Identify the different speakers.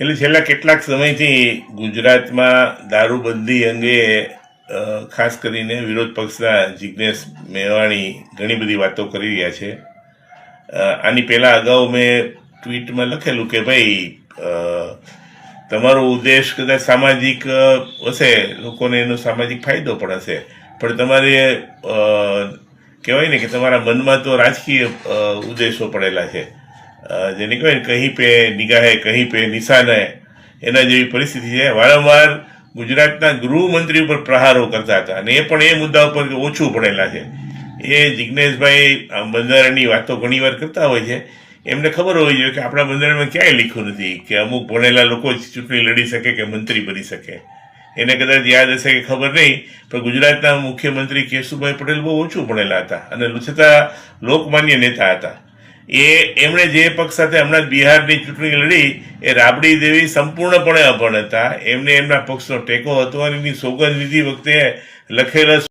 Speaker 1: એટલે છેલ્લા કેટલાક સમયથી ગુજરાતમાં દારૂબંધી અંગે ખાસ કરીને વિરોધ પક્ષના જિજ્ઞેશ મેવાણી ઘણી બધી વાતો કરી રહ્યા છે. આની પહેલાં અગાઉ મેં ટ્વીટમાં લખેલું કે ભાઈ તમારો ઉદ્દેશ કદાચ સામાજિક હશે, લોકોને એનો સામાજિક ફાયદો પણ હશે, પણ તમારે કહેવાય ને કે તમારા મનમાં તો રાજકીય ઉદ્દેશો પડેલા છે, જેને કહેવાય ને કહી પે નિગાહે કહી પે નિશાન હે, એના જેવી પરિસ્થિતિ છે. વારંવાર ગુજરાતના ગૃહમંત્રી ઉપર પ્રહારો કરતા હતા અને એ પણ એ મુદ્દા ઉપર ઓછું પડેલા છે. એ જિજ્ઞેશભાઈ બંધારણની વાતો ઘણી વાર કરતા હોય છે. એમને ખબર હોવી જોઈએ કે આપણા બંધારણમાં ક્યાંય લખ્યું નથી કે અમુક ભણેલા લોકો જ ચૂંટણી લડી શકે કે મંત્રી બની શકે. એને કદાચ યાદ હશે કે ખબર નહીં, પણ ગુજરાતના મુખ્યમંત્રી કેશુભાઈ પટેલ બહુ ઓછું ભણેલા હતા અને છતાં લોકમાન્ય નેતા હતા. એમણે જે પક્ષ સાથે હમણાં બિહારની ચૂંટણી લડી એ રાબડી દેવી સંપૂર્ણપણે અભણ હતા. એમને એમના પક્ષનો ટેકો હતો અને એની સોગંદ લીધી વખતે લખેલા